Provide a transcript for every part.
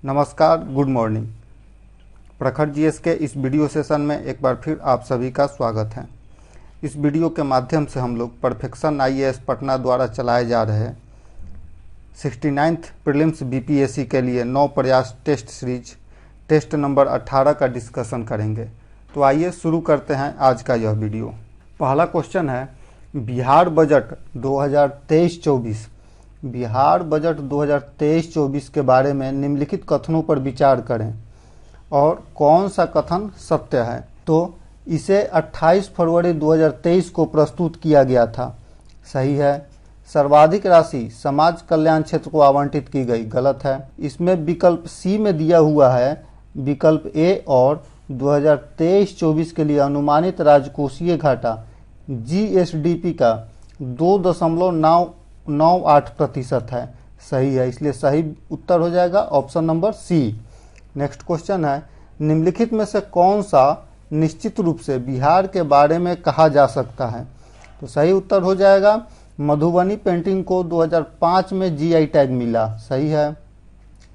नमस्कार, good morning. प्रखर GS के इस वीडियो सेशन में एक बार फिर आप सभी का स्वागत है। इस वीडियो के माध्यम से हम लोग परफेक्शन आईएएस पटना द्वारा चलाए जा रहे 69th प्रीलिम्स बीपीएससी के लिए 9 प्रयास टेस्ट सीरीज टेस्ट नंबर 18 का डिस्कशन करेंगे। तो आइए शुरू करते हैं आज का यह वीडियो। पहला क्वेश्चन है, बिहार बजट 2023-24 बिहार बजट 2023-24 के बारे में निम्नलिखित कथनों पर विचार करें और कौन सा कथन सत्य है। तो इसे 28 फरवरी 2023 को प्रस्तुत किया गया था, सही है। सर्वाधिक राशि समाज कल्याण क्षेत्र को आवंटित की गई, गलत है। इसमें विकल्प सी में दिया हुआ है विकल्प ए और 2023-24 के लिए अनुमानित राजकोषीय घाटा जीएसडीपी का 2.98% है, सही है। इसलिए सही उत्तर हो जाएगा option number C. Next question है, निम्नलिखित में से कौन सा निश्चित रूप से बिहार के बारे में कहा जा सकता है। तो सही उत्तर हो जाएगा मधुबनी पेंटिंग को 2005 में जीआई टैग मिला, सही है।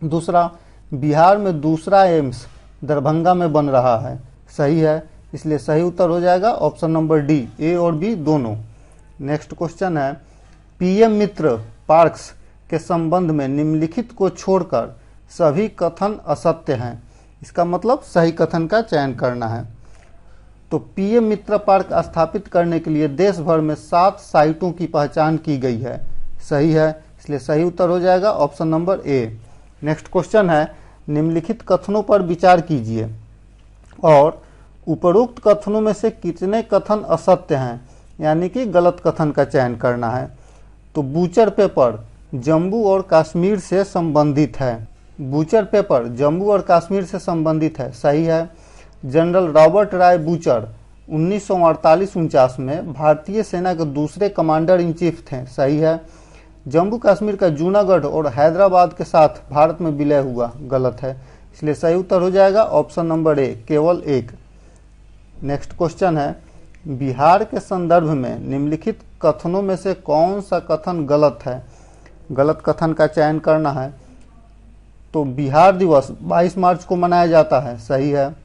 दूसरा, बिहार में दूसरा एम्स दरभंगा में बन रहा है, सही है। इसलिए सही उत्तर हो जाएगा ऑप्शन नंबर डी, ए और बी दोनों। नेक्स्ट क्वेश्चन है, पीएम मित्र पार्क्स के संबंध में निम्नलिखित को छोड़कर सभी कथन असत्य हैं। इसका मतलब सही कथन का चयन करना है। तो पीएम मित्र पार्क स्थापित करने के लिए देश भर में 7 साइटों की पहचान की गई है, सही है। इसलिए सही उत्तर हो जाएगा option number A. Next question है, निम्नलिखित कथनों पर विचार कीजिए और उपरोक्त कथनों में से कितने कथन असत्य हैं, यानी कि गलत कथन का चयन करना है। तो बूचर पेपर जम्मू और कश्मीर से संबंधित है, बूचर पेपर जम्मू और कश्मीर से संबंधित है, सही है। जनरल रॉबर्ट राय बूचर 1948-49 में भारतीय सेना के दूसरे कमांडर इन चीफ थे, सही है। जम्मू कश्मीर का जूनागढ़ और हैदराबाद के साथ भारत में विलय हुआ, गलत है। इसलिए सही उत्तर हो जाएगा ऑप्शन नंबर ए, केवल एक। नेक्स्ट क्वेश्चन है, बिहार के संदर्भ में निम्नलिखित कथनों में से कौन सा कथन गलत है। गलत कथन का चयन करना है। तो बिहार दिवस 22 मार्च को मनाया जाता है, सही है।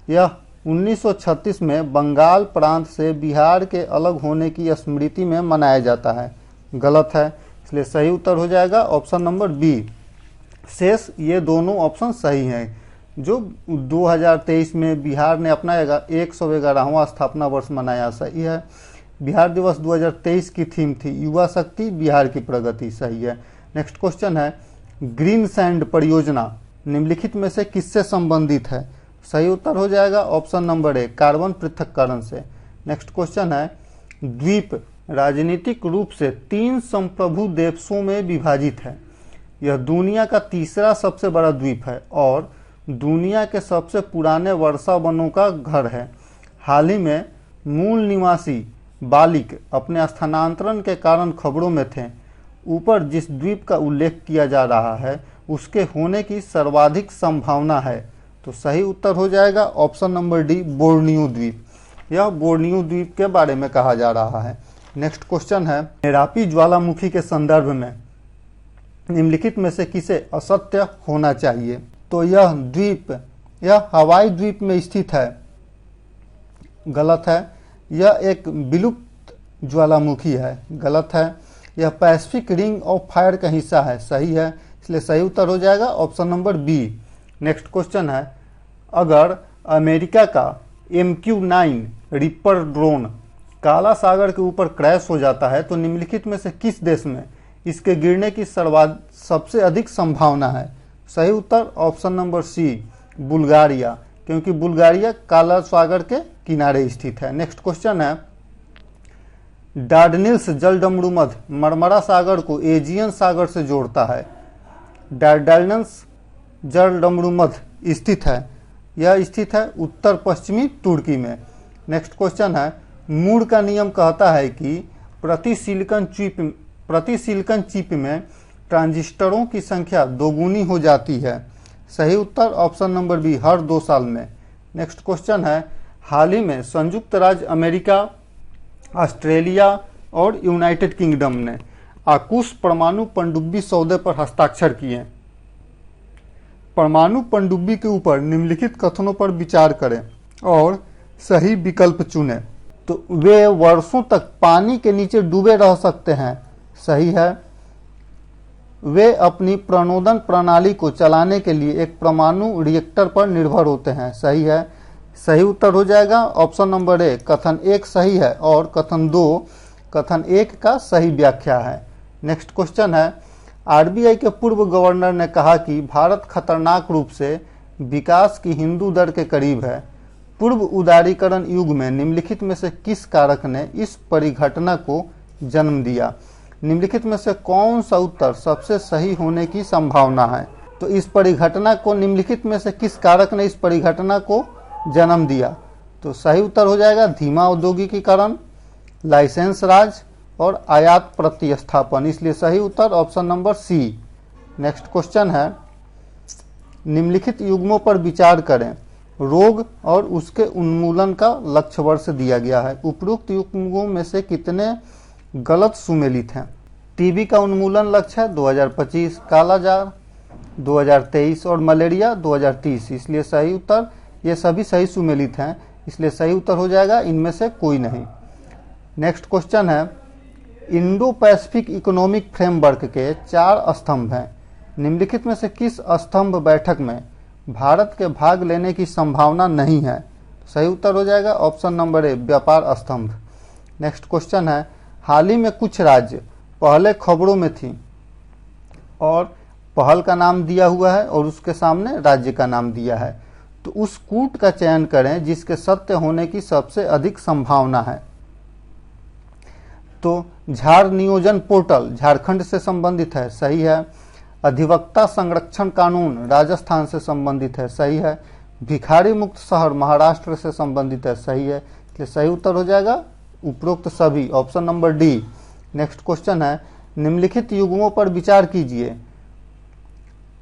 यह 1936 में बंगाल प्रांत से बिहार के अलग होने की स्मृति में मनाया जाता है, गलत है। इसलिए सही उत्तर हो जाएगा ऑप्शन नंबर बी। शेष ये दोनों ऑप्शन सही हैं। जो 2023 में बिहार ने अपना 111वां स्थापना वर्ष मनाया, सही है। बिहार दिवस 2023 की थीम थी युवा शक्ति बिहार की प्रगति, सही है। नेक्स्ट क्वेश्चन है, ग्रीन सैंड परियोजना निम्नलिखित में से किससे संबंधित है। सही उत्तर हो जाएगा ऑप्शन नंबर ए, कार्बन पृथक्करण से। नेक्स्ट क्वेश्चन है, द्वीप राजनीतिक रूप से 3 संप्रभु देशों में विभाजित है। यह दुनिया का तीसरा सबसे बड़ा द्वीप है और दुनिया के सबसे पुराने वर्षा वनों का घर है। हाल ही में मूल निवासी बालिक अपने स्थानांतरण के कारण खबरों में थे। ऊपर जिस द्वीप का उल्लेख किया जा रहा है उसके होने की सर्वाधिक संभावना है। तो सही उत्तर हो जाएगा ऑप्शन नंबर डी, बोर्नियो द्वीप। यह बोर्नियो द्वीप के बारे में कहा जा रहा है। नेक्स्ट क्वेश्चन है, मेरापी ज्वालामुखी के संदर्भ में निम्नलिखित में से किसे असत्य होना चाहिए। तो यह द्वीप यह हवाई द्वीप में स्थित है, गलत है। यह एक विलुप्त ज्वालामुखी है, गलत है। यह पैसिफिक रिंग ऑफ फायर का हिस्सा है, सही है। इसलिए सही उत्तर हो जाएगा option number B. Next question है, अगर अमेरिका का MQ-9 रिपर ड्रोन काला सागर के ऊपर क्रैश हो जाता है तो निम्नलिखित में से किस देश में इसके गिरने की सबसे अधिक संभावना है। सही उत्तर ऑप्शन नंबर सी, बुल्गारिया, क्योंकि बुल्गारिया काला सागर के किनारे स्थित है। नेक्स्ट क्वेश्चन है, डार्डनिल्स जलडमरूमध मरमरा सागर को एजियन सागर से जोड़ता है। डार्डनिल्स जलडमरूमध स्थित है, यह स्थित है उत्तर पश्चिमी तुर्की में। नेक्स्ट क्वेश्चन है, मूर का नियम कहता है कि प्रति सिलिकॉन चिप में ट्रांजिस्टरों की संख्या दोगुनी हो जाती है। सही उत्तर ऑप्शन नंबर बी, हर 2 साल में। नेक्स्ट क्वेश्चन है, हाल ही में संयुक्त राज्य अमेरिका, ऑस्ट्रेलिया और यूनाइटेड किंगडम ने आकुश परमाणु पनडुब्बी सौदे पर हस्ताक्षर किए। परमाणु पनडुब्बी के ऊपर निम्नलिखित कथनों पर विचार करें और सही विकल्प चुनें। तो वे वर्षों तक पानी के नीचे डूबे रह सकते हैं, सही है। वे अपनी प्रणोदन प्रणाली को चलाने के लिए एक परमाणु रिएक्टर पर निर्भर होते हैं, सही है। सही उत्तर हो जाएगा ऑप्शन नंबर ए, कथन 1 सही है और कथन 2 कथन 1 का सही व्याख्या है। नेक्स्ट क्वेश्चन है, आरबीआई के पूर्व गवर्नर ने कहा कि भारत खतरनाक रूप से विकास की हिंदू दर के करीब है। पूर्व उदारीकरण युग में निम्नलिखित में से किस कारक ने इस परिघटना को जन्म दिया? निम्नलिखित में से कौन सा उत्तर सबसे सही होने की संभावना है? तो इस परिघटना को निम्नलिखित में से किस कारक ने इस परिघटना को जन्म दिया? तो सही उत्तर हो जाएगा धीमा औद्योगिकीकरण, लाइसेंस राज और आयात प्रतिस्थापन, इसलिए सही उत्तर option number C. Next question है, निम्नलिखित युग्मों पर विचार करें। रोग और उसके उन्मूलन का लक्ष्य वर्ष दिया गया है। उपरोक्त युग्मों में से कितने गलत सुमेलित हैं? टीबी का उन्मूलन लक्ष्य है 2025, कालाजार 2023 और मलेरिया 2030, इसलिए सही उत्तर, ये सभी सही सुमेलित हैं, इसलिए सही उत्तर हो जाएगा इनमें से कोई नहीं। नेक्स्ट क्वेश्चन है, इंडो पैसिफिक इकोनॉमिक फ्रेमवर्क के 4 स्तंभ हैं। निम्नलिखित में से किस स्तंभ बैठक में भारत के भाग लेने की संभावना नहीं है? सही उत्तर हो जाएगा ऑप्शन नंबर ए, व्यापार स्तंभ। नेक्स्ट क्वेश्चन है, हाल ही में कुछ राज्य पहले खबरों में थी और पहल का नाम दिया हुआ है और उसके सामने राज्य का नाम दिया है, तो उस कूट का चयन करें जिसके सत्य होने की सबसे अधिक संभावना है। तो झार नियोजन पोर्टल झारखंड से संबंधित है, सही है। अधिवक्ता संरक्षण कानून राजस्थान से संबंधित है, सही है। भिखारी मुक्त शहर महाराष्ट्र से संबंधित है, सही है। इसलिए सही उत्तर हो जाएगा उपरोक्त सभी, option number D. Next question है, निम्नलिखित युग्मों पर विचार कीजिए।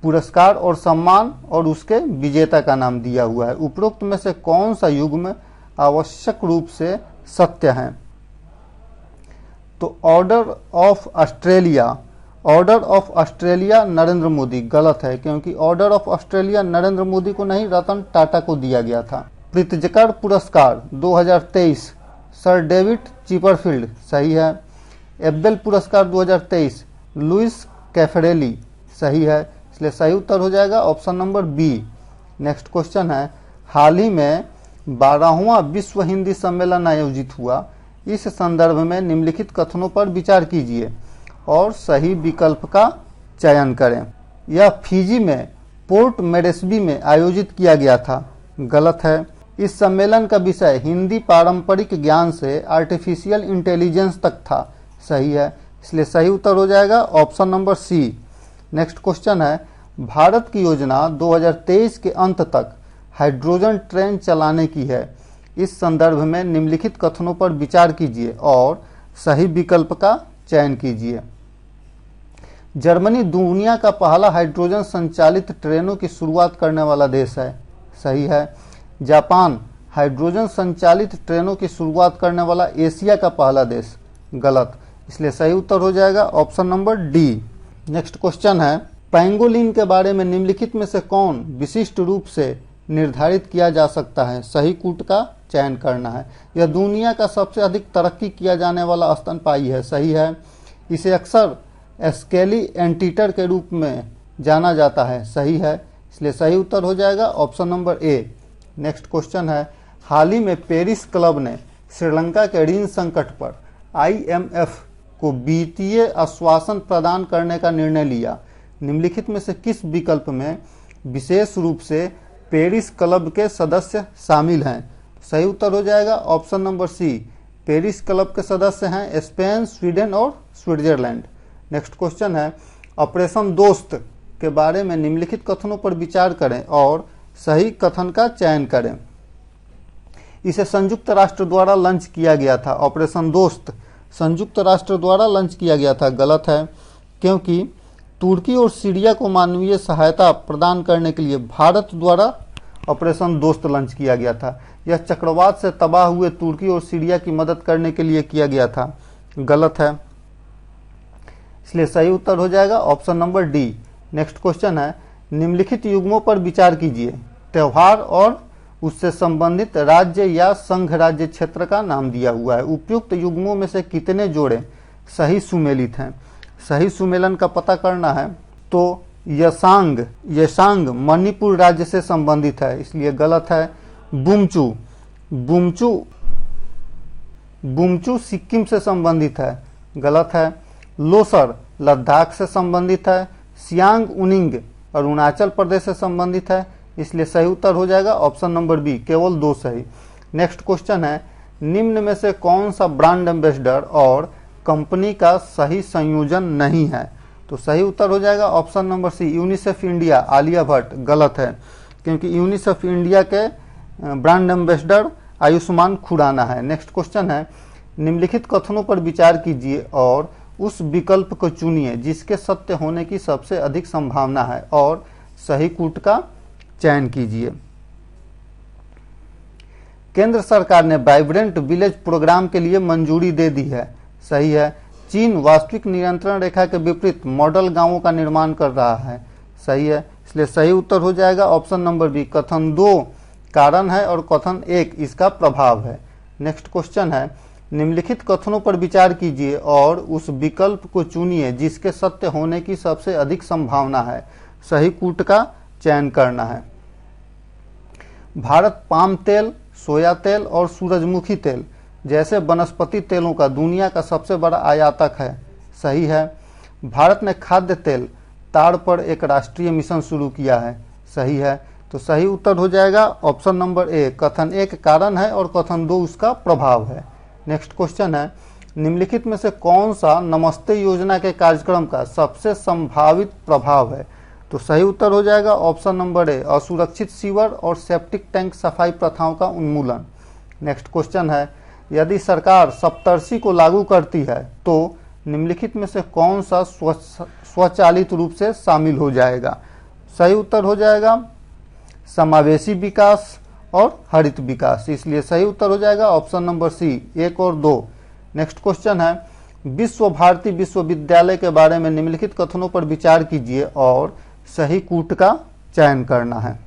पुरस्कार और सम्मान और उसके विजेता का नाम दिया हुआ है। उपरोक्त में से कौन सा युग्म आवश्यक रूप से सत्य है? तो order of Australia Narendra Modi गलत है, क्योंकि order of Australia Narendra Modi को नहीं, रतन टाटा को दिया गया था। प्रित्जकर पुरस्कार 2023 सर डेविड चिपरफील्ड, सही है। एब्बेल पुरस्कार 2023 लुइस कैफरेली, सही है, इसलिए सही उत्तर हो जाएगा option number B. Next question है, हाल ही में 12वां विश्व हिंदी सम्मेलन आयोजित हुआ। इस संदर्भ में निम्नलिखित कथनों पर विचार कीजिए और सही विकल्प का चयन करें। यह फिजी में पोर्ट मोरेस्बी में आयोजित किया गया था, गलत है। इस सम्मेलन का विषय हिंदी पारंपरिक ज्ञान से आर्टिफिशियल इंटेलिजेंस तक था, सही है, इसलिए सही उत्तर हो जाएगा option number C. Next question है, भारत की योजना 2023 के अंत तक हाइड्रोजन ट्रेन चलाने की है। इस संदर्भ में निम्नलिखित कथनों पर विचार कीजिए और सही विकल्प का चयन कीजिए। जर्मनी दुनिया का पहला हाइड्रोजन संचालित ट्रेनों की शुरुआत करने वाला देश है, सही है। जापान हाइड्रोजन संचालित ट्रेनों की शुरुआत करने वाला एशिया का पहला देश, गलत, इसलिए सही उत्तर हो जाएगा option number D. Next question है, पैंगोलिन के बारे में निम्नलिखित में से कौन विशिष्ट रूप से निर्धारित किया जा सकता है? सही कूट का चयन करना है। यह दुनिया का सबसे अधिक तरक्की किया जाने वाला स्तनपायी है, सही है। इसे अक्सर स्केली एंटीटर के रूप में जाना जाता है, सही है, इसलिए सही उत्तर हो जाएगा option number A. Next question है, हाल ही में पेरिस क्लब ने श्रीलंका के ऋण संकट पर IMF को वित्तीय आश्वासन प्रदान करने का निर्णय लिया। निम्नलिखित में से किस विकल्प में विशेष रूप से पेरिस क्लब के सदस्य शामिल हैं? सही उत्तर हो जाएगा option number C. Paris club के सदस्य हैं स्पेन, स्वीडन और स्विट्जरलैंड। नेक्स्ट क्वेश्चन है, ऑपरेशन दोस्त के बारे में निम्नलिखित कथनों पर विचार करें और सही कथन का चयन करें। इसे संयुक्त राष्ट्र द्वारा लॉन्च किया गया था। ऑपरेशन दोस्त संयुक्त राष्ट्र द्वारा लॉन्च किया गया था, गलत है, क्योंकि तुर्की और सीरिया को मानवीय सहायता प्रदान करने के लिए भारत द्वारा ऑपरेशन दोस्त लॉन्च किया गया था। यह चक्रवात से तबाह हुए तुर्की और सीरिया की मदद करने के लिए किया गया था, गलत है, इसलिए सही उत्तर हो जाएगा option number D. Next question है, निम्नलिखित युग्मों पर विचार कीजिए। त्योहार और उससे संबंधित राज्य या संघ राज्य क्षेत्र का नाम दिया हुआ है। उपयुक्त युग्मों में से कितने जोड़े सही सुमेलित हैं? सही सुमेलन का पता करना है तो यशांग मणिपुर राज्य से संबंधित है, इसलिए गलत है। बुमचू सिक्किम से संबंधित है, गलत है। लोसर लद्दाख से संबंधित है। सियांग उनिंग अरुणाचल प्रदेश से संबंधित है, इसलिए सही उत्तर हो जाएगा ऑप्शन नंबर बी, केवल 2 सही। नेक्स्ट क्वेश्चन है, निम्न में से कौन सा ब्रांड एम्बेसडर और कंपनी का सही संयोजन नहीं है? तो सही उत्तर हो जाएगा option number C, UNICEF India Alia Bhatt. गलत है, क्योंकि यूनिसेफ इंडिया के ब्रांड एम्बेसडर आयुष्मान खुराना है। नेक्स्ट क्वेश्चन है, निम्नलिखित कथनों पर विचार कीजिए और उस विकल्प को चुनिए जिसके सत्य होने की सबसे अधिक संभावना है और सही कूट का चयन कीजिए। केंद्र सरकार ने वाइब्रेंट विलेज प्रोग्राम के लिए मंजूरी दे दी है, सही है। चीन वास्तविक नियंत्रण रेखा के विपरीत मॉडल गांवों का निर्माण कर रहा है, सही है। इसलिए सही उत्तर हो जाएगा ऑप्शन नंबर बी, कथन 2 कारण है और कथन 1 इसका प्रभाव है। नेक्स्ट क्वेश्चन है, निम्नलिखित कथनों पर विचार कीजिए और उस विकल्प को चुनिए जिसके सत्य होने की सबसे अधिक संभावना है। सही कूट का चयन करना है। भारत पाम तेल, सोया तेल और सूरजमुखी तेल जैसे वनस्पति तेलों का दुनिया का सबसे बड़ा आयातक है, सही है। भारत ने खाद्य तेल ताड़ पर एक राष्ट्रीय मिशन शुरू किया है, सही है। तो सही उत्तर हो जाएगा ऑप्शन नंबर ए, कथन 1 कारण है और कथन 2 उसका प्रभाव है। नेक्स्ट क्वेश्चन है, निम्नलिखित में से कौन सा नमस्ते योजना के कार्यक्रम का सबसे संभावित प्रभाव है? तो सही उत्तर हो जाएगा ऑप्शन नंबर ए, असुरक्षित सीवर और सेप्टिक टैंक सफाई प्रथाओं का उन्मूलन। नेक्स्ट क्वेश्चन है, यदि सरकार सप्तर्षि को लागू करती है तो निम्नलिखित में से कौन सा स्वचालित रूप से शामिल हो जाएगा? सही उत्तर हो जाएगा समावेशी विकास और हरित विकास, इसलिए सही उत्तर हो जाएगा ऑप्शन नंबर सी, 1 और 2। नेक्स्ट क्वेश्चन है, विश्व भारती विश्वविद्यालय के बारे में निम्नलिखित कथनों पर विचार कीजिए और सही कूट का चयन करना है।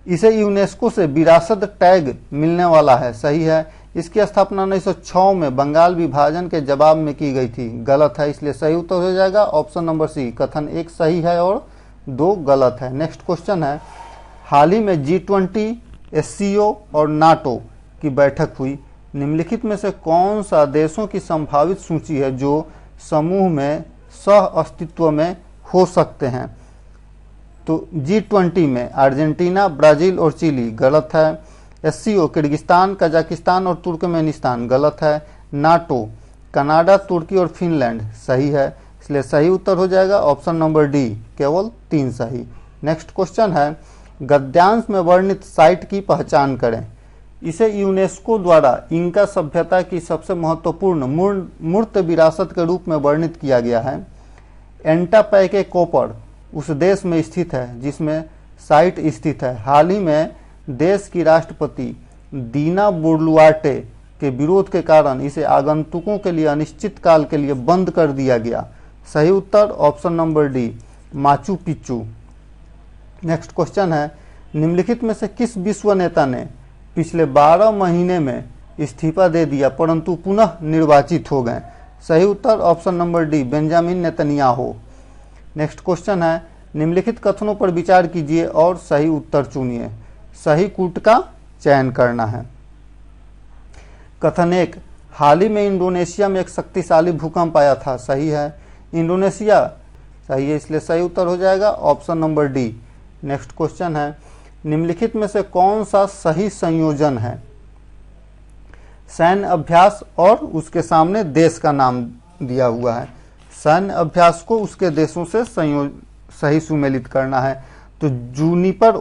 इसे यूनेस्को से विरासत टैग मिलने वाला है, सही है। इसकी स्थापना 1906 में बंगाल विभाजन के जवाब में की गई थी, गलत है। इसलिए सही उत्तर हो जाएगा ऑप्शन नंबर सी, कथन 1 सही है और 2 गलत है। नेक्स्ट क्वेश्चन है, हाल ही में G20, SCO और नाटो की बैठक हुई। निम्नलिखित में से कौन सा देशों की संभावित सूची है जो समूह में सह अस्तित्व में हो सकते हैं? तो G20 में अर्जेंटीना, ब्राजील और चिली, गलत है। SCO किर्गिस्तान, कजाकिस्तान और तुर्कमेनिस्तान, गलत है। नाटो कनाडा, तुर्की और फिनलैंड, सही है। इसलिए सही उत्तर हो जाएगा ऑप्शन नंबर डी, केवल 3 सही। नेक्स्ट क्वेश्चन है, गद्यांश में वर्णित साइट की पहचान करें। इसे यूनेस्को द्वारा इंका सभ्यता की सबसे महत्वपूर्ण मूर्त विरासत के रूप में वर्णित किया गया है। एंटापैके कोपर उस देश में स्थित है जिसमें साइट स्थित है। हाल ही में देश की राष्ट्रपति दीना बोलुआर्टे के विरोध के कारण इसे आगंतुकों के लिए अनिश्चित काल के लिए बंद कर दिया गया। सही उत्तर option number D, Machu Picchu. Next question है, निम्नलिखित में से किस विश्व नेता ने पिछले 12 महीने में इस्तीफा दे दिया परंतु पुनः निर्वाचित हो गए? सही उत्तर option number D, Benjamin Netanyahu. Next question है, निम्नलिखित कथनों पर विचार कीजिए और सही उत्तर चुनिए। सही कूट का चयन करना है। कथन 1, हाल ही में इंडोनेशिया में एक शक्तिशाली भूकंप आया था, सही है। इंडोनेशिया सही है, इसलिए सही उत्तर हो जाएगा option number D. Next question है, निम्नलिखित में से कौन सा सही संयोजन है? सैन्य अभ्यास और उसके सामने देश का नाम दिया हुआ है। सैन्य अभ्यास को उसके देशों से सही सुमेलित करना है। तो जूनिपर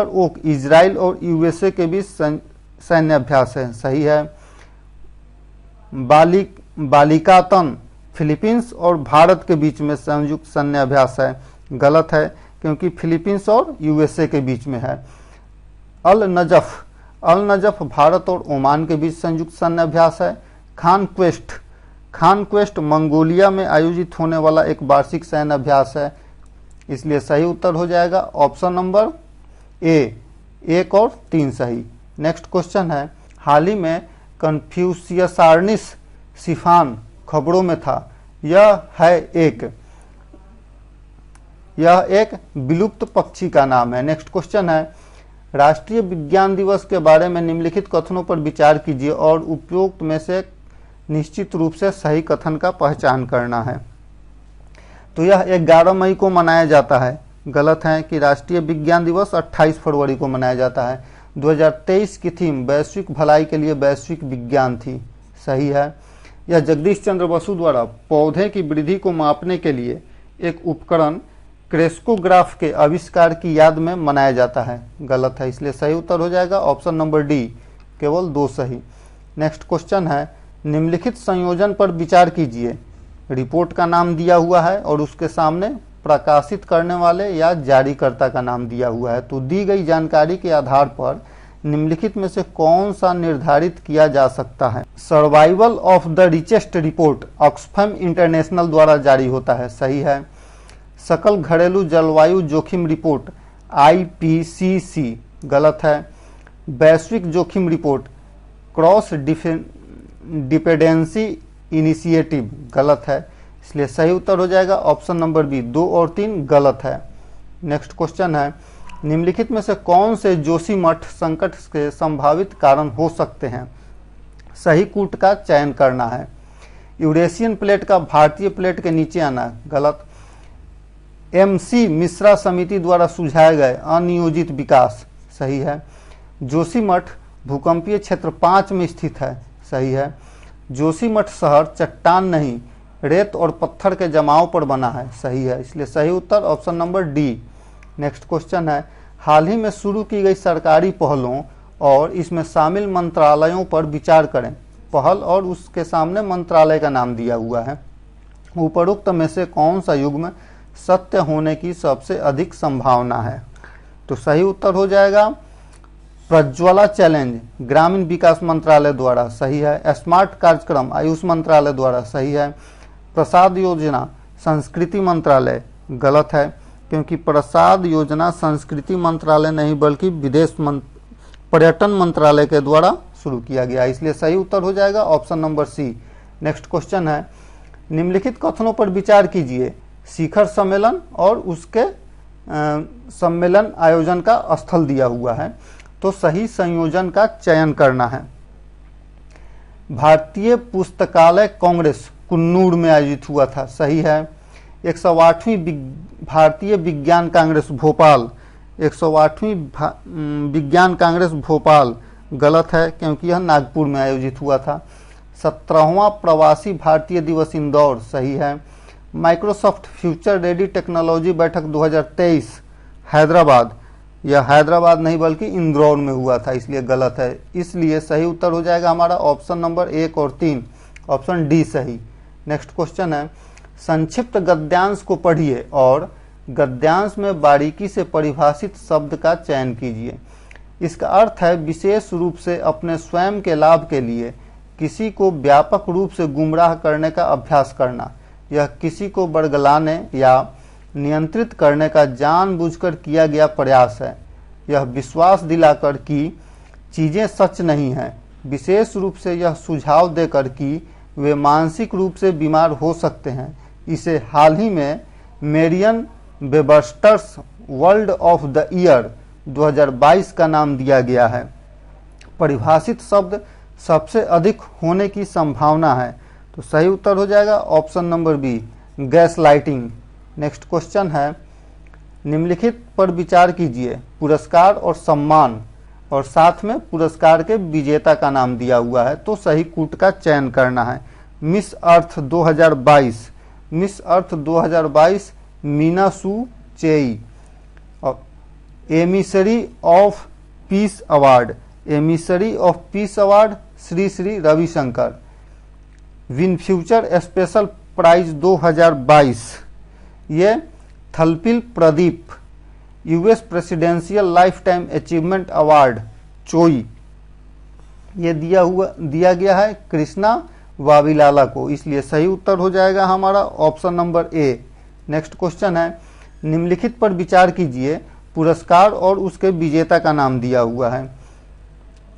ओक इजराइल और यूएसए के बीच सैन्य अभ्यास है, सही है। बालिकातन फिलीपींस और भारत के बीच में संयुक्त सैन्य अभ्यास है, गलत है क्योंकि फिलीपींस और यूएसए के बीच में है। अल नजफ भारत और ओमान के बीच संयुक्त सैन्य अभ्यास है। खान क्वेस्ट कॉन्क्वेस्ट मंगोलिया में आयोजित होने वाला एक वार्षिक सैन्य अभ्यास है, इसलिए सही उत्तर हो जाएगा ऑप्शन नंबर ए, 1 और 3 सही। नेक्स्ट क्वेश्चन है, हाल ही में कन्फ्यूशियसार्निस सिफान खबरों में था, यह एक विलुप्त पक्षी का नाम है। नेक्स्ट क्वेश्चन है, राष्ट्रीय विज्ञान दिवस के बारे में निम्नलिखित कथनों पर विचार कीजिए और उपयुक्त में से निश्चित रूप से सही कथन का पहचान करना है। तो यह 11 मई को मनाया जाता है, गलत है कि राष्ट्रीय विज्ञान दिवस 28 फरवरी को मनाया जाता है। 2023 की थीम वैश्विक भलाई के लिए वैश्विक विज्ञान थी, सही है। यह जगदीश चंद्र बसु द्वारा पौधे की वृद्धि को मापने के लिए एक उपकरण क्रेस्कोग्राफ के आविष्कार की याद में मनाया जाता है, गलत है, इसलिए सही उत्तर हो जाएगा ऑप्शन नंबर डी, केवल 2 सही। नेक्स्ट क्वेश्चन है, निम्नलिखित संयोजन पर विचार कीजिए। रिपोर्ट का नाम दिया हुआ है और उसके सामने प्रकाशित करने वाले या जारीकर्ता का नाम दिया हुआ है। तो दी गई जानकारी के आधार पर निम्नलिखित में से कौन सा निर्धारित किया जा सकता है। Survival of the richest report Oxfam international द्वारा जारी होता है, सही है। सकल घरेलू जलवायु जोखिम रिपोर्ट IPCC, गलत है। वैश्विक जोखिम रिपोर्ट क्रॉस डिपेंडेंसी इनिशिएटिव, गलत है, इसलिए सही उत्तर हो जाएगा ऑप्शन नंबर बी, 2 और 3 गलत है। नेक्स्ट क्वेश्चन है, निम्नलिखित में से कौन से जोशीमठ संकट के संभावित कारण हो सकते हैं। सही कूट का चयन करना है। यूरेशियन प्लेट का भारतीय प्लेट के नीचे आना, गलत। MC मिश्रा समिति द्वारा सुझाए गए अनियोजित विकास, सही है। जोशीमठ भूकंपीय क्षेत्र 5 में स्थित है, सही है। जोशीमठ शहर चट्टान नहीं रेत और पत्थर के जमाव पर बना है, सही है, इसलिए सही उत्तर option number D. Next question है, हाल ही में शुरू की गई सरकारी पहलों और इसमें शामिल मंत्रालयों पर विचार करें। पहल और उसके सामने मंत्रालय का नाम दिया हुआ है। उपरोक्त में से कौन सा युग्म सत्य होने की सबसे अधिक संभावना है। तो सही उत्तर हो जाएगा प्रज्वला चैलेंज ग्रामीण विकास मंत्रालय द्वारा, सही है। स्मार्ट कार्यक्रम आयुष मंत्रालय द्वारा, सही है। प्रसाद योजना संस्कृति मंत्रालय, गलत है, क्योंकि प्रसाद योजना संस्कृति मंत्रालय नहीं बल्कि पर्यटन मंत्रालय के द्वारा शुरू किया गया, इसलिए सही उत्तर हो जाएगा option number C. Next question है, निम्नलिखित कथनों पर विचार कीजिए। शिखर सम्मेलन और उसके सम्मेलन आयोजन का स्थल दिया हुआ है, तो सही संयोजन का चयन करना है। भारतीय पुस्तकालय कांग्रेस कुन्नूर में आयोजित हुआ था, सही है। 108वीं भारतीय विज्ञान कांग्रेस भोपाल, 108वीं विज्ञान कांग्रेस भोपाल, गलत है, क्योंकि यह नागपुर में आयोजित हुआ था। 17वां प्रवासी भारतीय दिवस इंदौर, सही है। माइक्रोसॉफ्ट फ्यूचर रेडी टेक्नोलॉजी बैठक 2023 हैदराबाद, यह हैदराबाद नहीं बल्कि इंदौर में हुआ था, इसलिए गलत है, इसलिए सही उत्तर हो जाएगा हमारा ऑप्शन नंबर 1 और 3, ऑप्शन डी सही। नेक्स्ट क्वेश्चन है, संक्षिप्त गद्यांश को पढ़िए और गद्यांश में बारीकी से परिभाषित शब्द का चयन कीजिए। इसका अर्थ है विशेष रूप से अपने स्वयं के लाभ के लिए किसी को व्यापक रूप से गुमराह करने का अभ्यास करना। यह किसी को बरगलाने या नियंत्रित करने का जानबूझकर किया गया प्रयास है। यह विश्वास दिलाकर कि चीजें सच नहीं हैं, विशेष रूप से यह सुझाव देकर कि वे मानसिक रूप से बीमार हो सकते हैं। इसे हाल ही में Merriam Webster's word of the year 2022 का नाम दिया गया है। परिभाषित शब्द सबसे अधिक होने की संभावना है, तो सही उत्तर हो जाएगा option number B, gaslighting. Next question है, निम्नलिखित पर विचार कीजिए। पुरस्कार और सम्मान और साथ में पुरस्कार के विजेता का नाम दिया हुआ है, तो सही कूट का चयन करना है। Miss earth 2022, miss earth 2022 Mina Sue Choi. Emissary of peace award, emissary of peace award Shri Shri Ravishankar. Win future special prize 2022 ये Thalappil Pradeep. US presidential life time achievement award Choi, ये दिया गया है कृष्णा वाविलाला को, इसलिए सही उत्तर हो जाएगा हमारा option number A. Next question है, निम्नलिखित पर विचार कीजिए, पुरस्कार और उसके विजेता का नाम दिया हुआ है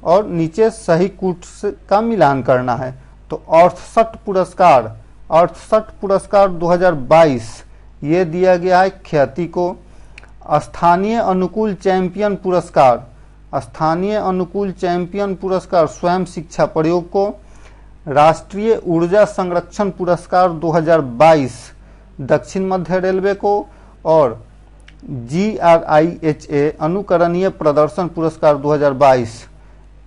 और नीचे सही कूट का मिलान करना है। तो अर्थसट पुरस्कार 2022 ये दिया गया है ख्याति को। स्थानीय अनुकूल चैंपियन पुरस्कार स्वयं शिक्षा प्रयोग को। राष्ट्रीय ऊर्जा संरक्षण पुरस्कार 2022 दक्षिण मध्य रेलवे को। और GRIHA अनुकरणीय प्रदर्शन पुरस्कार 2022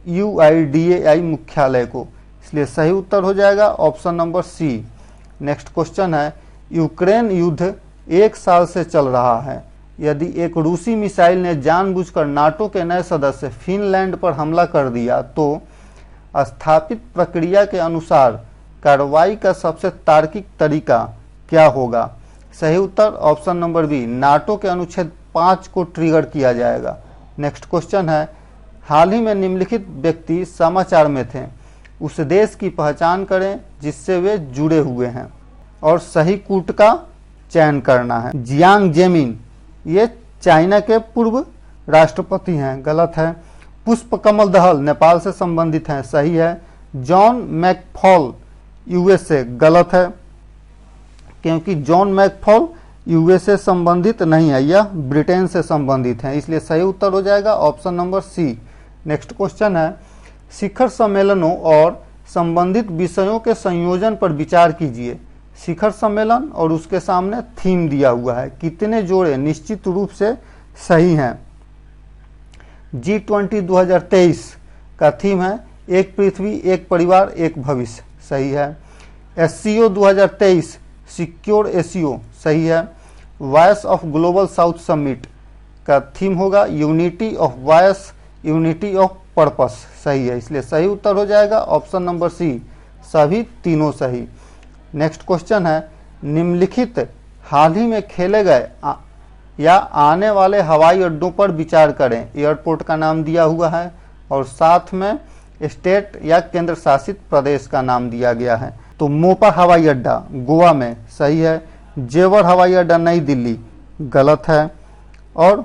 UIDAI मुख्यालय को, इसलिए सही उत्तर हो जाएगा option number C. Next question है, यूक्रेन युद्ध 1 साल से चल रहा है। यदि एक रूसी मिसाइल ने जानबूझकर नाटो के नए सदस्य फिनलैंड पर हमला कर दिया तो स्थापित प्रक्रिया के अनुसार कार्रवाई का सबसे तार्किक तरीका क्या होगा? सही उत्तर ऑप्शन नंबर बी, नाटो के अनुच्छेद 5 को ट्रिगर किया जाएगा। नेक्स्ट क्वेश्चन है, हाल ही में निम्नलिखित व्यक्ति समाचार में थे, उस देश की पहचान करें जिससे वे जुड़े हुए हैं और सही कूट का चयन करना है। जियांग जेमिन ये चाइना के पूर्व राष्ट्रपति हैं, गलत है। पुष्प कमल दहल नेपाल से संबंधित हैं, सही है। जॉन मैकफॉल यूएसए, गलत है क्योंकि जॉन मैकफॉल यूएसए संबंधित नहीं है, यह ब्रिटेन से संबंधित है, इसलिए सही उत्तर हो जाएगा option number C. Next question है, शिखर सम्मेलनों और संबंधित विषयों के संयोजन पर विचार कीजिए। शिखर सम्मेलन और उसके सामने थीम दिया हुआ है, कितने जोड़े निश्चित रूप से सही हैं। G20 2023 का थीम है एक पृथ्वी एक परिवार एक भविष्य, सही है। SCO 2023 सिक्योर एशियो, सही है। Voice of global south summit का थीम होगा unity of voice unity of purpose, सही है, इसलिए सही उत्तर हो जाएगा ऑप्शन नंबर सी, सभी तीनों सही। नेक्स्ट क्वेश्चन है, निम्नलिखित हाल ही में खेले गए या आने वाले हवाई अड्डों पर विचार करें। एयरपोर्ट का नाम दिया हुआ है और साथ में स्टेट या केंद्र शासित प्रदेश का नाम दिया गया है। तो मोपा हवाई अड्डा गोवा में, सही है। जेवर हवाई अड्डा नई दिल्ली, गलत है। और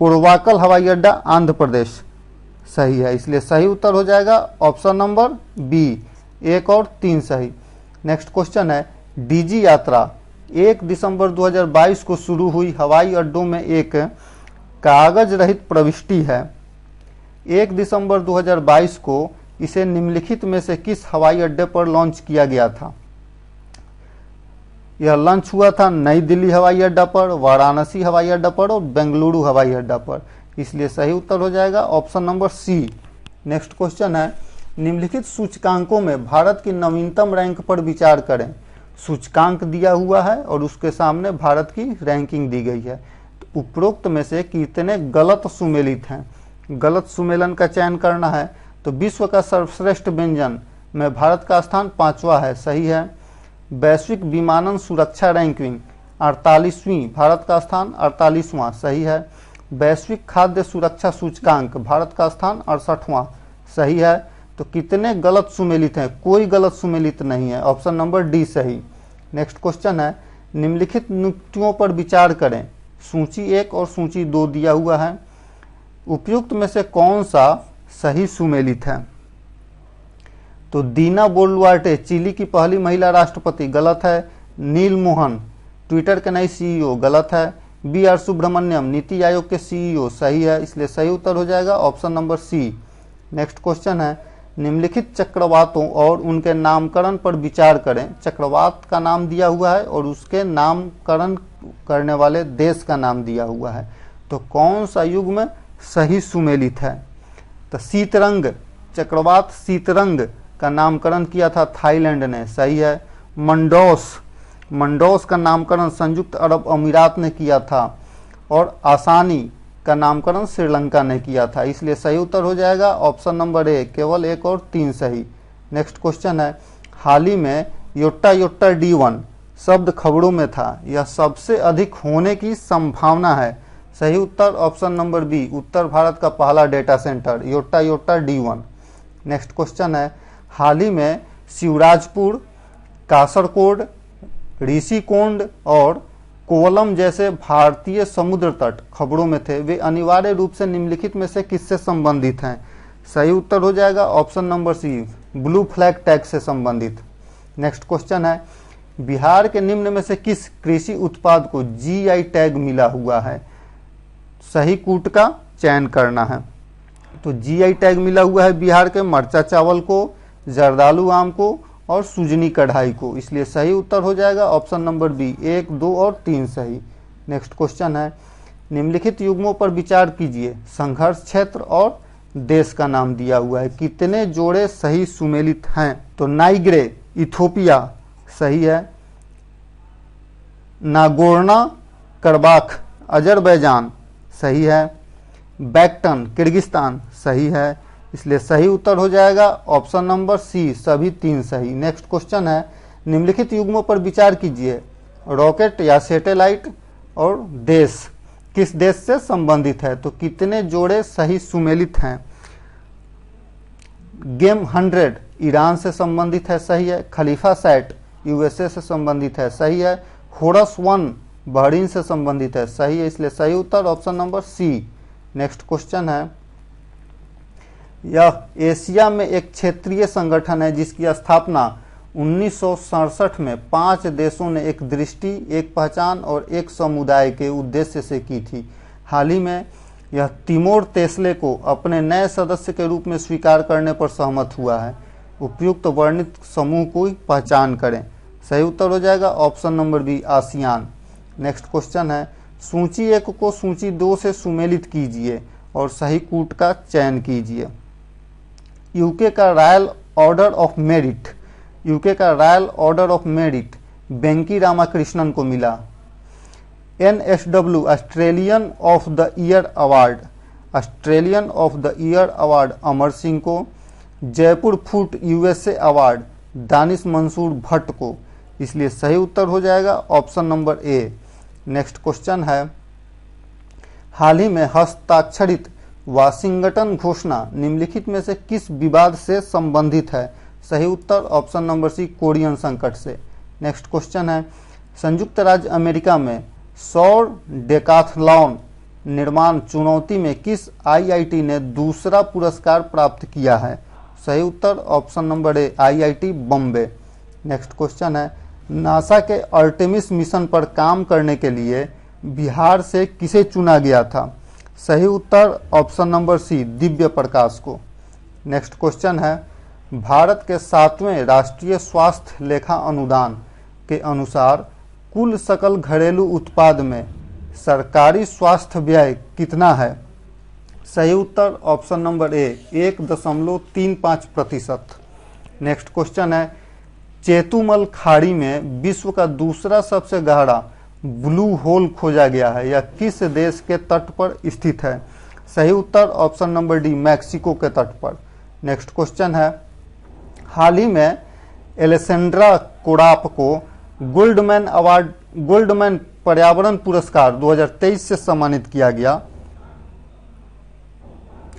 उड़वाकल हवाई अड्डा आंध्र प्रदेश, सही है, इसलिए सही उत्तर हो जाएगा ऑप्शन नंबर बी, 1 और 3 सही। नेक्स्ट क्वेश्चन है, डीजी यात्रा 1 दिसंबर 2022 को शुरू हुई हवाई अड्डों में एक कागज रहित प्रविष्टि है। 1 दिसंबर 2022 को इसे निम्नलिखित में से किस हवाई अड्डे पर लॉन्च किया गया था? यह लॉन्च हुआ था नई दिल्ली हवाई अड्डा पर, वाराणसी हवाई अड्डा पर और बेंगलुरु हवाई अड्डा पर, इसलिए सही उत्तर हो जाएगा option number C. Next question है, निम्नलिखित सूचकांकों में भारत की नवीनतम रैंक पर विचार करें। सूचकांक दिया हुआ है और उसके सामने भारत की रैंकिंग दी गई है। तो उपरोक्त में से कितने गलत सुमेलित हैं? गलत सुमेलन का चयन करना है। तो विश्व का सर्वश्रेष्ठ व्यंजन में भारत का स्थान 5वां है, सही है। वैश्विक विमानन सुरक्षा रैंकिंग 48वीं, भारत का स्थान 48वां, सही है। वैश्विक खाद्य सुरक्षा सूचकांक भारत का स्थान 68वां, सही है। तो कितने गलत सुमेलित हैं? कोई गलत सुमेलित नहीं है, ऑप्शन नंबर डी सही। नेक्स्ट क्वेश्चन है, निम्नलिखित नियुक्तियों पर विचार करें। सूची 1 और सूची 2 दिया हुआ है, उपयुक्त में से कौन सा सही सुमेलित है? तो दीना बोलुआर्टे चिली की पहली महिला राष्ट्रपति, गलत है। नील मोहन ट्विटर के नए सीईओ, गलत है। BR सुब्रमण्यम नीति आयोग के सीईओ, सही है, इसलिए सही उत्तर हो जाएगा option number C. Next question है, निम्नलिखित चक्रवातों और उनके नामकरण पर विचार करें। चक्रवात का नाम दिया हुआ है और उसके नामकरण करने वाले देश का नाम दिया हुआ है। तो कौन सा युग्म सही सुमेलित है? तो शीतरंग, चक्रवात शीतरंग का नामकरण किया था थाईलैंड ने, सही है। मंडोस का नामकरण संयुक्त अरब अमीरात ने किया था और आसानी का नामकरण श्रीलंका ने किया था, इसलिए सही उत्तर हो जाएगा ऑप्शन नंबर ए, केवल 1 और 3 सही। नेक्स्ट क्वेश्चन है, हाल ही में योट्टा D1 शब्द खबरों में था, यह सबसे अधिक होने की संभावना है। सही उत्तर ऑप्शन नंबर बी, उत्तर भारत का पहला data centre Yotta D1। Next question है, हाल ही में शिवराजपुर, कासरकोड, ऋषिकोंड और कोवलम जैसे भारतीय समुद्र तट खबरों में थे, वे अनिवार्य रूप से निम्नलिखित में से किससे संबंधित हैं? सही उत्तर हो जाएगा option number C, blue flag tax से संबंधित। नेक्स्ट क्वेश्चन है, बिहार के निम्न में से किस कृषि उत्पाद को जीआई टैग मिला हुआ है? सही कूट का चयन करना है। तो जीआई टैग मिला हुआ है बिहार के मरचा चावल को, जर्दालू आम को और सुजनी कढ़ाई को, इसलिए सही उत्तर हो जाएगा ऑप्शन नंबर बी, 1, 2 और 3 सही। नेक्स्ट क्वेश्चन है, निम्नलिखित युग्मों पर विचार कीजिए। संघर्ष क्षेत्र और देश का नाम दिया हुआ है, कितने जोड़े सही सुमेलित हैं? तो नाइग्रे इथोपिया सही है, नागोर्नो कराबाख अजरबैजान सही है, बैक्टन किर्गिस्तान सही है, इसलिए सही उत्तर हो जाएगा ऑप्शन नंबर सी, सभी 3 सही। नेक्स्ट क्वेश्चन है, निम्नलिखित युग्मों पर विचार कीजिए। रॉकेट या सैटेलाइट और देश किस देश से संबंधित है? तो कितने जोड़े सही सुमेलित हैं? गेम 100 ईरान से संबंधित है, सही है। खलीफा सैट यूएसए से संबंधित है, सही है। होरस 1 बहरीन से संबंधित है, सही है, इसलिए सही उत्तर option number C. Next question है, यह एशिया में एक क्षेत्रीय संगठन है जिसकी स्थापना 1967 में 5 देशों ने एक दृष्टि, एक पहचान और एक समुदाय के उद्देश्य से की थी। हाल ही में यह तिमोर तेस्ले को अपने नए सदस्य के रूप में स्वीकार करने पर सहमत हुआ है। उपयुक्त वर्णित समूह की पहचान करें। सही उत्तर हो जाएगा option number B, ASEAN. Next question है, सूची 1 को सूची 2 से सुमेलित कीजिए और सही कूट का चयन कीजिए। यूके का Royal Order of Merit, UK का Royal Order of Merit Venki Ramakrishnan को मिला। NSW Australian of the Year Award, Australian of the Year Award Amar Singh को। Jaipur foot USA award Danish Mansoor Bhat को, इसलिए सही उत्तर हो जाएगा option number A. Next question है, हाल ही में हस्ताक्षरित वाशिंगटन घोषणा निम्नलिखित में से किस विवाद से संबंधित है? सही उत्तर ऑप्शन नंबर सी, कोरियन संकट से। नेक्स्ट क्वेश्चन है, संयुक्त राज्य अमेरिका में सौर डेकाथलॉन निर्माण चुनौती में किस आईआईटी ने दूसरा पुरस्कार प्राप्त किया है? सही उत्तर option number A, IIT Bombay. Next question है, नासा के आर्टेमिस मिशन पर काम करने के लिए बिहार से किसे चुना गया था? सही उत्तर ऑप्शन नंबर सी, दिव्य प्रकाश को। नेक्स्ट क्वेश्चन है, भारत के 7वें राष्ट्रीय स्वास्थ्य लेखा अनुदान के अनुसार कुल सकल घरेलू उत्पाद में सरकारी स्वास्थ्य व्यय कितना है? सही उत्तर option number A, 1.35%। Next question है, चेतुमल खाड़ी में विश्व का दूसरा सबसे गहरा ब्लू होल खोजा गया है, यह किस देश के तट पर स्थित है? सही उत्तर ऑप्शन नंबर डी, मैक्सिको के तट पर। नेक्स्ट क्वेश्चन है, हाल ही में एलेसेंड्रा कोडाप को गोल्डमैन पर्यावरण पुरस्कार 2023 से सम्मानित किया गया,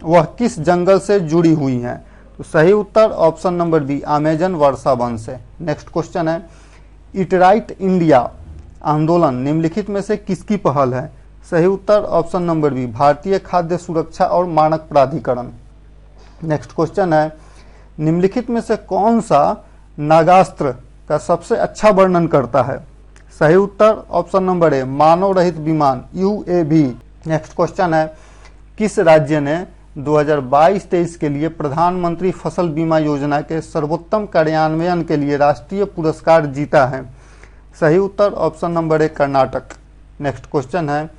वह किस जंगल से जुड़ी हुई हैं? तो सही उत्तर ऑप्शन नंबर बी, अमेजन वर्षा वन से। नेक्स्ट क्वेश्चन है, इट राइट इंडिया आंदोलन निम्नलिखित में से किसकी पहल है? सही उत्तर ऑप्शन नंबर बी, भारतीय खाद्य सुरक्षा और मानक प्राधिकरण। नेक्स्ट क्वेश्चन है, निम्नलिखित में से कौन सा नागास्त्र का सबसे अच्छा वर्णन करता है? सही उत्तर ऑप्शन नंबर ए, मानव रहित विमान यूएवी। नेक्स्ट क्वेश्चन है, किस राज्य ने 2022-23 के लिए प्रधानमंत्री फसल बीमा योजना के सर्वोत्तम कार्यान्वयन के लिए राष्ट्रीय पुरस्कार जीता है? सही उत्तर option number A, Karnataka. Next question है,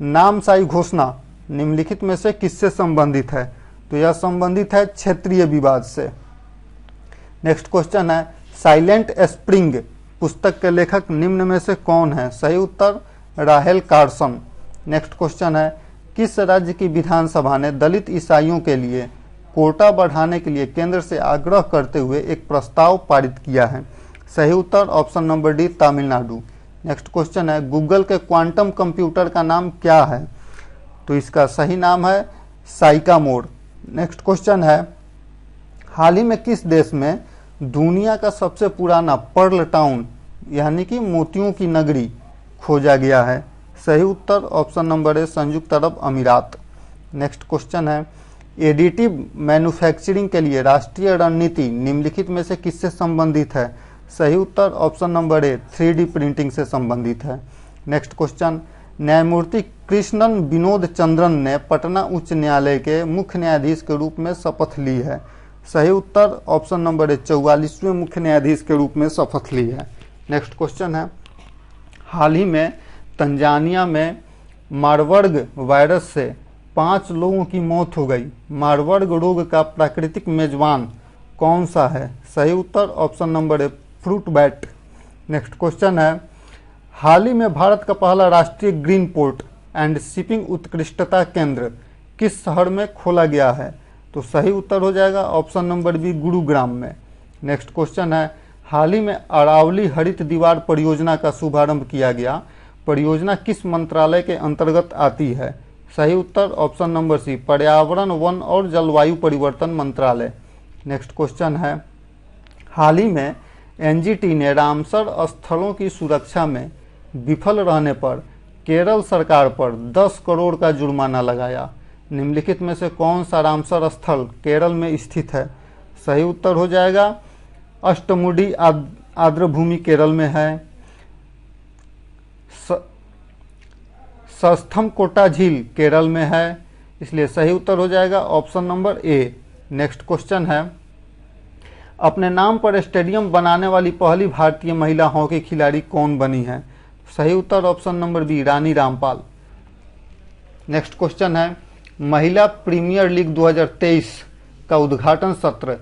नामसाई घोषणा निम्नलिखित में से किससे संबंधित है? तो यह संबंधित है क्षेत्रीय विवाद से। नेक्स्ट क्वेश्चन है, साइलेंट स्प्रिंग पुस्तक के लेखक निम्न में से कौन है? सही उत्तर राहेल कार्सन। नेक्स्ट क्वेश्चन है, किस राज्य की विधानसभा ने दलित ईसाइयों के लिए कोटा बढ़ाने के लिए केंद्र से आग्रह करते हुए एक प्रस्ताव पारित किया है? सही उत्तर option number D, Tamil Nadu. Next question है, गूगल के क्वांटम कंप्यूटर का नाम क्या है? तो इसका सही नाम है साइकामोर। नेक्स्ट क्वेश्चन है, हाल ही में किस देश में दुनिया का सबसे पुराना पर्ल टाउन यानी कि मोतियों की नगरी खोजा गया है? सही उत्तर ऑप्शन नंबर ए संयुक्त अरब अमीरात। नेक्स्ट क्वेश्चन है, एडिटिव मैन्युफैक्चरिंग के लिए राष्ट्रीय रणनीति निम्नलिखित में से किससे संबंधित है? सही उत्तर option number A 3D printing से संबंधित है। नेक्स्ट क्वेश्चन, न्यायमूर्ति कृष्णन विनोद चंद्रन ने पटना उच्च न्यायालय के मुख्य न्यायाधीश के रूप में शपथ ली है? सही उत्तर ऑप्शन नंबर ए 44वें मुख्य न्यायाधीश के रूप में शपथ ली है। नेक्स्ट क्वेश्चन है, हाल ही में तंजानिया में मारबर्ग वायरस से 5 लोगों की मौत हो गई। मारबर्ग रोग का प्राकृतिक मेजबान कौन सा है? सही उत्तर option number A fruit bat. Next question है, हाल ही में भारत का पहला राष्ट्रीय ग्रीन पोर्ट एंड शिपिंग उत्कृष्टता केंद्र किस शहर में खोला गया है? तो सही उत्तर हो जाएगा ऑप्शन नंबर बी गुरुग्राम में। नेक्स्ट क्वेश्चन है, हाल ही में अरावली हरित दीवार परियोजना का शुभारंभ किया गया। परियोजना किस मंत्रालय के अंतर्गत आती है? सही उत्तर ऑप्शन नंबर सी पर्यावरण वन और जलवायु परिवर्तन मंत्रालय। नेक्स्ट क्वेश्चन है, हाल ही में एनजीटी ने रामसर स्थलों की सुरक्षा में विफल रहने पर केरल सरकार पर 10 करोड़ का जुर्माना लगाया। निम्नलिखित में से कौन सा रामसर स्थल केरल में स्थित है? सही उत्तर हो जाएगा अष्टमुडी आर्द्रभूमि केरल में है। सस्थमकोटा झील केरल में है, इसलिए सही उत्तर हो जाएगा option number A. Next question है, अपने नाम पर स्टेडियम बनाने वाली पहली भारतीय महिला हॉकी खिलाड़ी कौन बनी है? सही उत्तर option number B Rani Rampal. Next question है, महिला प्रीमियर लीग 2023 का उद्घाटन सत्र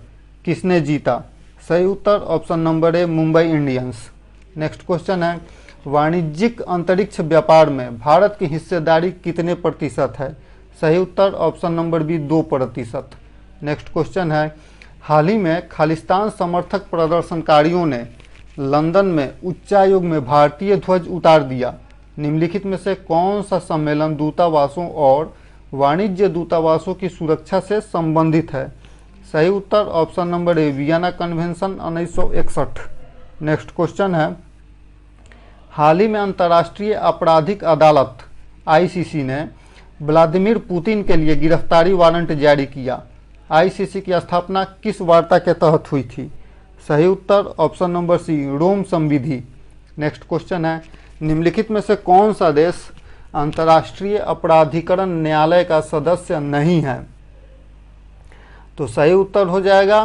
किसने जीता? सही उत्तर option number A Mumbai Indians. Next question है, वाणिज्यिक अंतरिक्ष व्यापार में भारत की हिस्सेदारी कितने प्रतिशत है? सही उत्तर option number B 2%। Next question है, हाल ही में खालिस्तान समर्थक प्रदर्शनकारियों ने लंदन में उच्चायोग में भारतीय ध्वज उतार दिया। निम्नलिखित में से कौन सा सम्मेलन दूतावासों और वाणिज्य दूतावासों की सुरक्षा से संबंधित है? सही उत्तर option number A Vienna convention 1961। Next question है, हाल ही में अंतर्राष्ट्रीय आपराधिक अदालत आईसीसी ने व्लादिमीर पुतिन के लिए गिरफ्तारी वारंट जारी किया। आईसीसी की स्थापना किस वार्ता के तहत हुई थी? सही उत्तर ऑप्शन नंबर सी रोम संविधि। नेक्स्ट क्वेश्चन है, निम्नलिखित में से कौन सा देश अंतर्राष्ट्रीय अपराधीकरण न्यायालय का सदस्य नहीं है? तो सही उत्तर हो जाएगा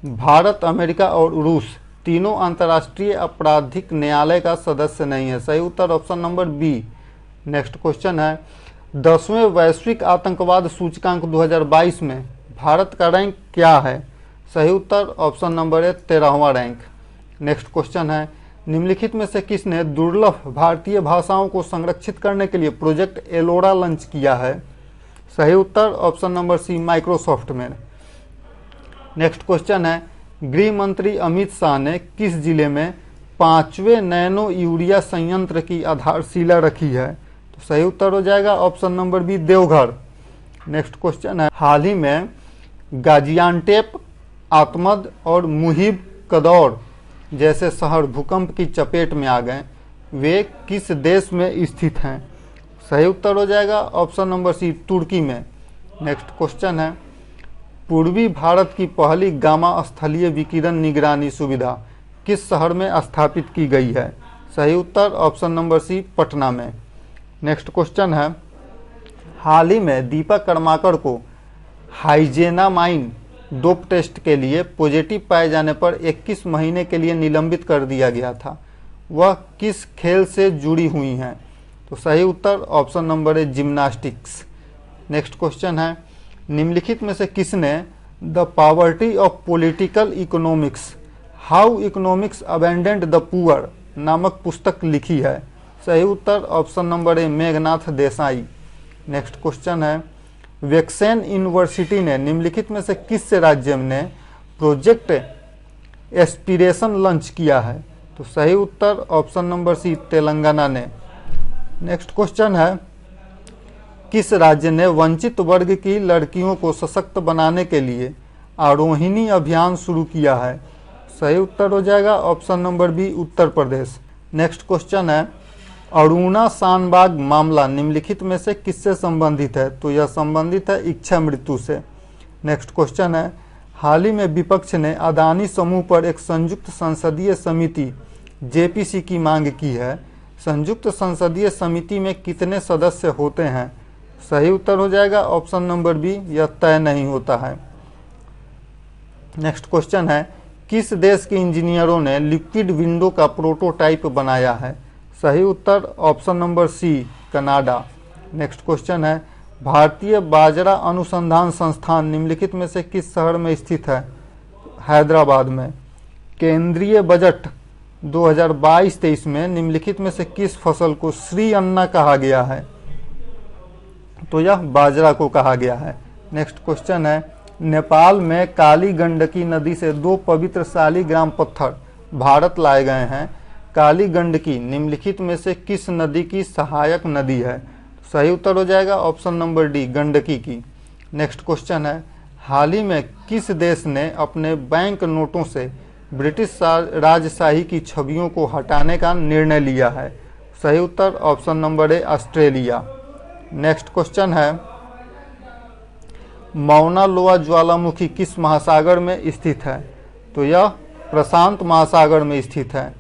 भारत, अमेरिका और रूस तीनों अंतर्राष्ट्रीय आपराधिक न्यायालय का सदस्य नहीं है। सही उत्तर option number B. Next question है, 10वें वैश्विक आतंकवाद सूचकांक 2022 में भारत का रैंक क्या है? सही उत्तर ऑप्शन नंबर ए 13वां रैंक। नेक्स्ट क्वेश्चन है, निम्नलिखित में से किसने दुर्लभ भारतीय भाषाओं को संरक्षित करने के लिए प्रोजेक्ट एलोरा लॉन्च किया है? सही उत्तर ऑप्शन नंबर सी माइक्रोसॉफ्ट में। नेक्स्ट क्वेश्चन है, गृह मंत्री अमित शाह ने किस जिले में 5वें नैनो यूरिया संयंत्र की आधारशिला रखी है? तो सही उत्तर हो जाएगा option number B Deoghar. Next question है, हाल ही में गाजियान्टेप, आत्मद और मुहिब कदौर जैसे शहर भूकंप की चपेट में आ गए, वे किस देश में स्थित हैं? सही उत्तर हो जाएगा ऑप्शन नंबर सी तुर्की में। नेक्स्ट क्वेश्चन है, पूर्वी भारत की पहली गामा स्थलीय विकिरण निगरानी सुविधा किस शहर में स्थापित की गई है? सही उत्तर ऑप्शन नंबर सी पटना में। नेक्स्ट क्वेश्चन है, हाल ही में दीपक कर्माकर को हाइजेनामाइन डोप टेस्ट के लिए पॉजिटिव पाए जाने पर 21 महीने के लिए निलंबित कर दिया गया था। वह किस खेल से जुड़ी हुई हैं? तो सही उत्तर option number A gymnastics. Next question है, निम्नलिखित में से किसने the poverty of political economics how economics abandoned the poor नामक पुस्तक लिखी है? सही उत्तर option number A Meghnad Desai. Next question है, वैक्सेन यूनिवर्सिटी ने निम्नलिखित में से किस राज्य ने प्रोजेक्ट एस्पिरेशन लॉन्च किया है? तो सही उत्तर ऑप्शन नंबर सी तेलंगाना ने। नेक्स्ट क्वेश्चन है, किस राज्य ने वंचित वर्ग की लड़कियों को सशक्त बनाने के लिए आरोहिणी अभियान शुरू किया है? सही उत्तर हो जाएगा option number B Uttar Pradesh. Next question है अरुणा शानबाग मामला निम्नलिखित में से किससे संबंधित है? तो यह संबंधित है इच्छा मृत्यु से। नेक्स्ट क्वेश्चन है हाल ही में विपक्ष ने अदानी समूह पर एक संयुक्त संसदीय समिति जेपीसी की मांग की है। संयुक्त संसदीय समिति में कितने सदस्य होते हैं? सही उत्तर हो जाएगा ऑप्शन नंबर बी, यह तय नहीं होता है। नेक्स्ट क्वेश्चन है किस देश के इंजीनियरों ने लिक्विड विंडो का प्रोटोटाइप बनाया है? सही उत्तर option number C, Canada. Next question है भारतीय बाजरा अनुसंधान संस्थान निम्नलिखित में से किस शहर में स्थित है? हैदराबाद में। केंद्रीय बजट 2022-23 में निम्नलिखित में से किस फसल को श्री अन्ना कहा गया है? तो यह बाजरा को कहा गया है। नेक्स्ट क्वेश्चन है नेपाल में काली गंडकी नदी से 2 पवित्र शालिग्राम पत्थर भारत लाए गए हैं। काली गंडकी निम्नलिखित में से किस नदी की सहायक नदी है? सही उत्तर हो जाएगा ऑप्शन नंबर डी, गंडकी की। नेक्स्ट क्वेश्चन है हाल ही में किस देश ने अपने बैंक नोटों से ब्रिटिश राजशाही की छवियों को हटाने का निर्णय लिया है? सही उत्तर option number A, Australia. Next question है मौना लोआ ज्वालामुखी किस महासागर में स्थित है? तो यह प्रशांत महासागर में स्थित है।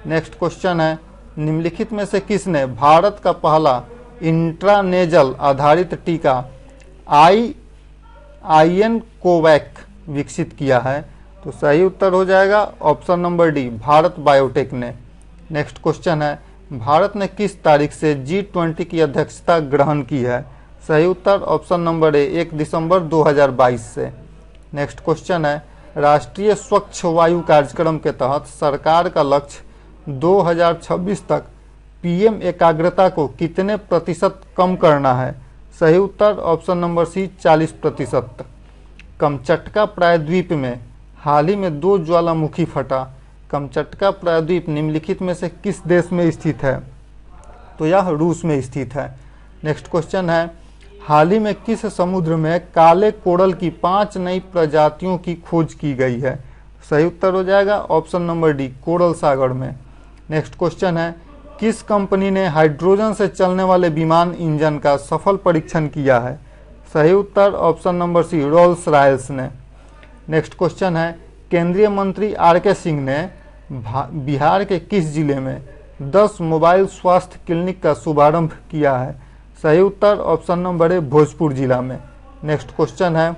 नेक्स्ट क्वेश्चन है निम्नलिखित में से किसने भारत का पहला इंट्रानेजल आधारित टीका आईएन कोवैक विकसित किया है? तो सही उत्तर हो जाएगा option number D, Bharat biotech ने। नेक्स्ट क्वेश्चन है भारत ने किस तारीख से G20 की अध्यक्षता ग्रहण की है? सही उत्तर ऑप्शन नंबर ए, 1 दिसंबर 2022 से। नेक्स्ट क्वेश्चन है राष्ट्रीय स्वच्छ वायु कार्यक्रम के तहत सरकार का लक्ष्य 2026 तक पीएम एकाग्रता को कितने प्रतिशत कम करना है? सही उत्तर ऑप्शन नंबर सी, 40%। कमचटका प्रायद्वीप में हाल ही में 2 ज्वालामुखी फटा। कमचटका प्रायद्वीप निम्नलिखित में से किस देश में स्थित है? तो यह रूस में स्थित है। नेक्स्ट क्वेश्चन है हाल ही में किस समुद्र में काले कोरल की 5 नई प्रजातियों की खोज की गई है? सही उत्तर हो जाएगा ऑप्शन नंबर डी, कोरल सागर में। नेक्स्ट क्वेश्चन है किस कंपनी ने हाइड्रोजन से चलने वाले विमान इंजन का सफल परीक्षण किया है? सही उत्तर option number C, Rolls Royce ने। नेक्स्ट क्वेश्चन है केंद्रीय मंत्री आर.के. सिंह ने बिहार के किस जिले में 10 मोबाइल स्वास्थ्य क्लिनिक का शुभारंभ किया है? सही उत्तर ऑप्शन नंबर ए, भोजपुर जिला में। नेक्स्ट क्वेश्चन है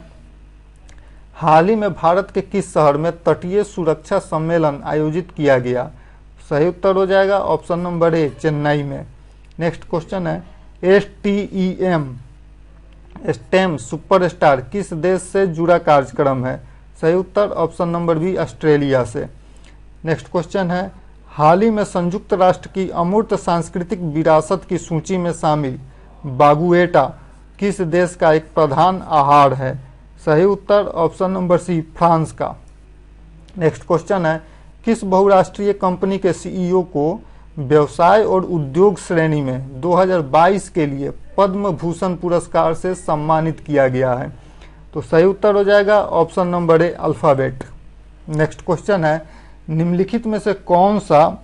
हाल ही में भारत के किस शहर में तटीय सुरक्षा सम्मेलन आयोजित किया गया? सही उत्तर हो जाएगा ऑप्शन नंबर ए, चेन्नई में। नेक्स्ट क्वेश्चन है स्टेम सुपरस्टार किस देश से जुड़ा कार्यक्रम है? सही उत्तर ऑप्शन नंबर बी, ऑस्ट्रेलिया से। नेक्स्ट क्वेश्चन है हाल ही में संयुक्त राष्ट्र की अमूर्त सांस्कृतिक विरासत की सूची में शामिल बागुएटा किस देश का एक प्रधान आहार है? सही उत्तर ऑप्शन नंबर सी, फ्रांस का। नेक्स्ट क्वेश्चन है किस बहुराष्ट्रीय कंपनी के सीईओ को व्यवसाय और उद्योग श्रेणी में 2022 के लिए पद्म भूषण पुरस्कार से सम्मानित किया गया है? तो सही उत्तर हो जाएगा ऑप्शन नंबर ए, अल्फाबेट। नेक्स्ट क्वेश्चन है निम्नलिखित में से कौन सा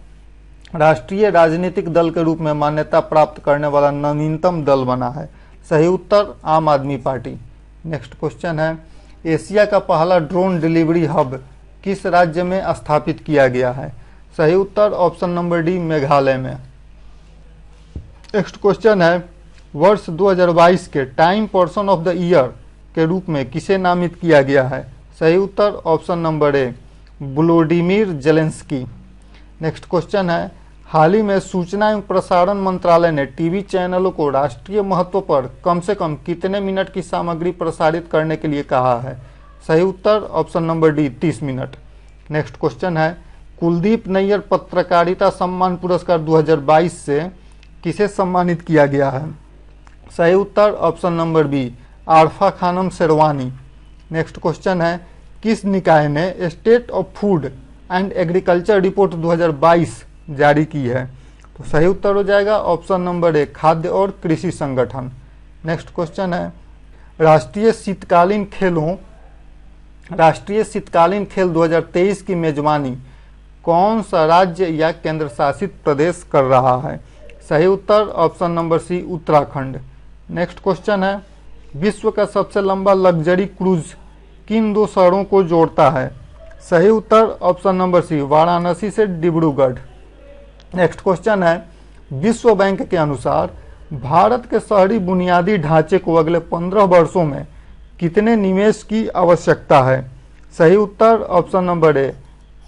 राष्ट्रीय राजनीतिक दल के रूप में मान्यता प्राप्त करने वाला नवीनतम दल बना है? सही उत्तर आम आदमी पार्टी। नेक्स्ट क्वेश्चन है एशिया का पहला ड्रोन डिलीवरी हब किस राज्य में स्थापित किया गया है? सही उत्तर ऑप्शन नंबर डी, मेघालय में। नेक्स्ट क्वेश्चन है वर्ष 2022 के Time person of the year के रूप में किसे नामित किया गया है? सही उत्तर option number A, Vladimir Zelensky. Next question है हाल ही में सूचना एवं प्रसारण मंत्रालय ने टीवी चैनलों को राष्ट्रीय महत्व पर कम से कम कितने मिनट की सामग्री प्रसारित करने के लिए कहा है? सही उत्तर option number D, 30 minute. Next question है कुलदीप नैयर पत्रकारिता सम्मान पुरस्कार 2022 से किसे सम्मानित किया गया है? सही उत्तर option number B, Arfa Khanum Sherwani. Next question है किस निकाय ने state of food and agriculture report 2022 जारी की है? तो सही उत्तर हो जाएगा ऑप्शन नंबर ए, खाद्य और कृषि संगठन। नेक्स्ट क्वेश्चन है राष्ट्रीय शीतकालीन खेलों राष्ट्रीय शीतकालीन खेल 2023 की मेजबानी कौन सा राज्य या केंद्र शासित प्रदेश कर रहा है? सही उत्तर option number C Uttarakhand. Next question है, विश्व का सबसे लंबा लग्जरी क्रूज किन दो शहरों को जोड़ता है? सही उत्तर ऑप्शन नंबर सी वाराणसी से डिब्रूगढ़। नेक्स्ट क्वेश्चन है, विश्व बैंक के अनुसार भारत के शहरी बुनियादी ढांचे को अगले 15 वर्षों में कितने निवेश की आवश्यकता है? सही उत्तर option number A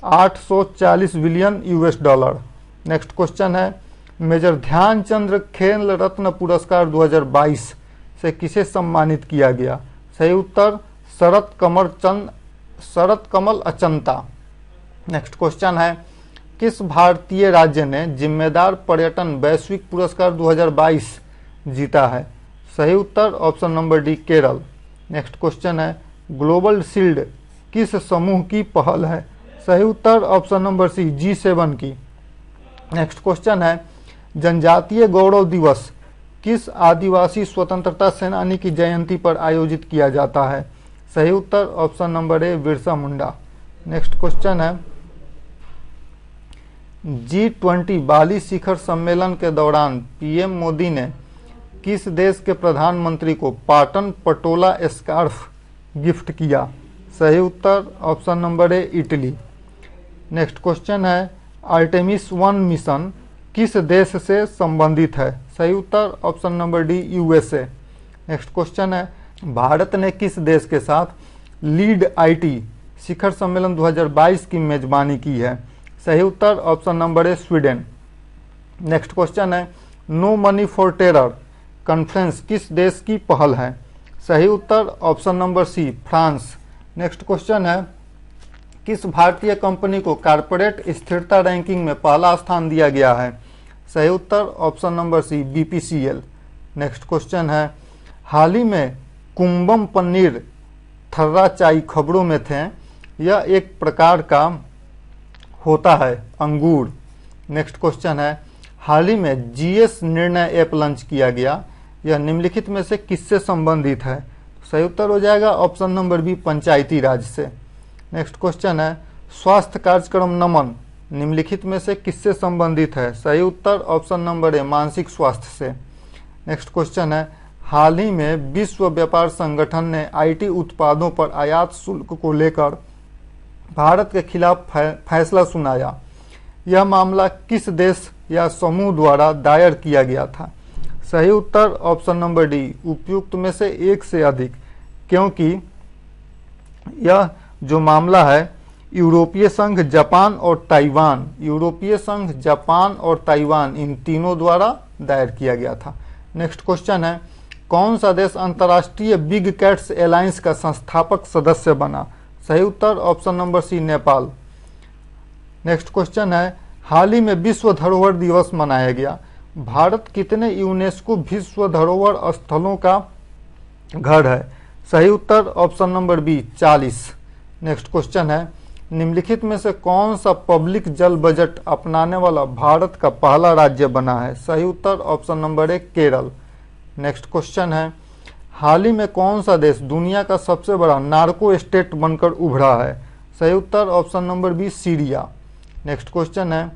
840 billion US$। Next question है, मेजर ध्यानचंद खेल रत्न पुरस्कार 2022 से किसे सम्मानित किया गया? सही उत्तर शरत कमल अचंता। नेक्स्ट क्वेश्चन है, किस भारतीय राज्य ने जिम्मेदार पर्यटन वैश्विक पुरस्कार 2022 जीता है? सही उत्तर option number D Kerala. Next question है, ग्लोबल शील्ड किस समूह की पहल है? सही उत्तर ऑप्शन नंबर सी G7 की। नेक्स्ट क्वेश्चन है, जनजातीय गौरव दिवस किस आदिवासी स्वतंत्रता सेनानी की जयंती पर आयोजित किया जाता है? सही उत्तर option number A Birsa Munda. Next question है, G20 बाली शिखर सम्मेलन के दौरान पीएम मोदी ने किस देश के प्रधानमंत्री को पाटन पटोला स्कार्फ गिफ्ट किया? सही उत्तर option number A Italy. Next question है, आर्टेमिस 1 मिशन किस देश से संबंधित है? सही उत्तर option number D USA। Next question है, भारत ने किस देश के साथ लीड IT शिखर सम्मेलन 2022 की मेजबानी की है? सही उत्तर option number A Sweden. Next question है, no money for terror conference किस देश की पहल है? सही उत्तर option number C France. Next question है, किस भारतीय कंपनी को कॉर्पोरेट स्थिरता रैंकिंग में पहला स्थान दिया गया है? सही उत्तर option number C BPCL। Next question है, हाल ही में कुंभम पनीर थर्रा चाई खबरों में थे, यह एक प्रकार का होता है अंगूर। नेक्स्ट क्वेश्चन है, हाल ही में GS निर्णय ऐप लॉन्च किया गया, यह निम्नलिखित में से किससे संबंधित है? सही उत्तर हो जाएगा ऑप्शन नंबर बी पंचायती राज से। नेक्स्ट क्वेश्चन है, स्वास्थ्य कार्यक्रम नमन निम्नलिखित में से किससे संबंधित है? सही उत्तर ऑप्शन नंबर ए मानसिक स्वास्थ्य से। नेक्स्ट क्वेश्चन है, हाल ही में विश्व व्यापार संगठन ने IT उत्पादों पर आयात शुल्क को लेकर भारत के खिलाफ फैसला सुनाया, यह मामला किस देश या समूह द्वारा दायर किया गया था? सही उत्तर ऑप्शन नंबर डी उपयुक्त में से एक से अधिक, क्योंकि यह जो मामला है यूरोपीय संघ जापान और ताइवान इन तीनों द्वारा दायर किया गया था। नेक्स्ट क्वेश्चन है, कौन सा देश अंतर्राष्ट्रीय बिग कैट्स अलायंस का संस्थापक सदस्य बना? सही उत्तर option number C Nepal. Next question है, हाल ही में विश्व धरोहर दिवस मनाया गया, भारत कितने यूनेस्को विश्व धरोहर स्थलों का घर है? सही उत्तर option number B 40। Next question है, निम्नलिखित में से कौन सा पब्लिक जल बजट अपनाने वाला भारत का पहला राज्य बना है? सही उत्तर option number A Kerala. Next question है, हाल ही में कौन सा देश दुनिया का सबसे बड़ा नार्को स्टेट बनकर उभरा है? सही उत्तर option number B Syria. Next question है,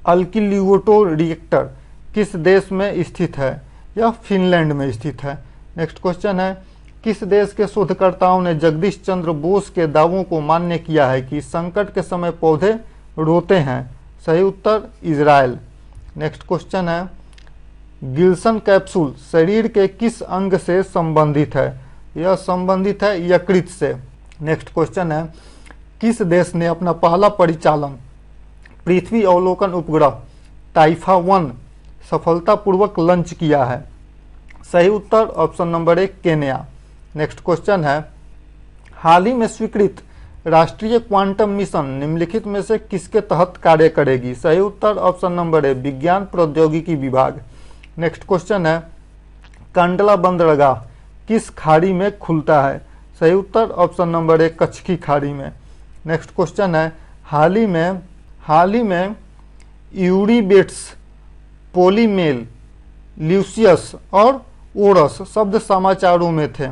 अल्किलियोटो रिएक्टर किस देश में स्थित है? यह फिनलैंड में स्थित है। नेक्स्ट क्वेश्चन है, किस देश के शोधकर्ताओं ने जगदीश चंद्र बोस के दावों को मान्य किया है कि संकट के समय पौधे रोते हैं? सही उत्तर इजराइल। नेक्स्ट क्वेश्चन है, गिल्सन कैप्सूल शरीर के किस अंग से संबंधित है? यह संबंधित है यकृत से। नेक्स्ट क्वेश्चन है, किस देश ने अपना पहला परिचालन पृथ्वी अवलोकन उपग्रह टाइफा 1 सफलतापूर्वक लॉन्च किया है? सही उत्तर option number A Kenya. Next question है, हाल ही में स्वीकृत राष्ट्रीय क्वांटम मिशन निम्नलिखित में से किसके तहत कार्य करेगी? सही उत्तर ऑप्शन नंबर ए विज्ञान प्रौद्योगिकी विभाग। नेक्स्ट क्वेश्चन है, कंडला बंदरगाह किस खाड़ी में खुलता है? सही उत्तर ऑप्शन नंबर ए कच्छ खाड़ी में। नेक्स्ट क्वेश्चन है, हाल ही में यूरीबेट्स, पोलीमेल, ल्यूसियस और ओरस शब्द समाचारों में थे,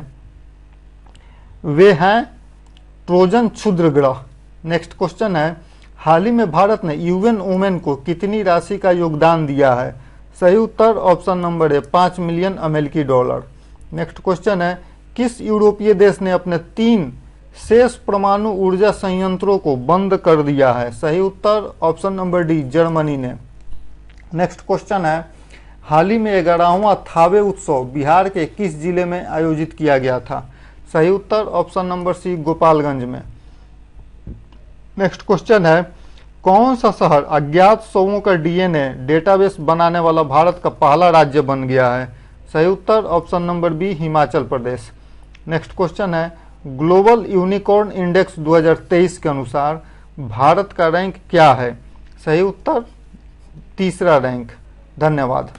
वे हैं ट्रोजन क्षुद्र ग्रह। नेक्स्ट क्वेश्चन है, हाल ही में भारत ने यूएन वुमेन को कितनी राशि का योगदान दिया है? सही उत्तर ऑप्शन नंबर है 5 मिलियन अमेरिकी डॉलर। नेक्स्ट क्वेश्चन है, किस यूरोपीय देश ने अपने 3 शेष परमाणु ऊर्जा संयंत्रों को बंद कर दिया है? सही उत्तर ऑप्शन नंबर डी, जर्मनी ने। नेक्स्ट क्वेश्चन है, हाल ही में 11वां थावे उत्सव बिहार के किस जिले में आयोजित किया गया था? सही उत्तर ऑप्शन नंबर सी, गोपालगंज में। नेक्स्ट क्वेश्चन है, कौन सा शहर अज्ञात शवों का डीएनए डेटाबेस बनाने वाला भारत का पहला राज्य बन गया है? सही उत्तर option number B, Himachal Pradesh. Next question है, ग्लोबल यूनिकॉर्न इंडेक्स 2023 के अनुसार भारत का रैंक क्या है? सही उत्तर तीसरा रैंक। धन्यवाद।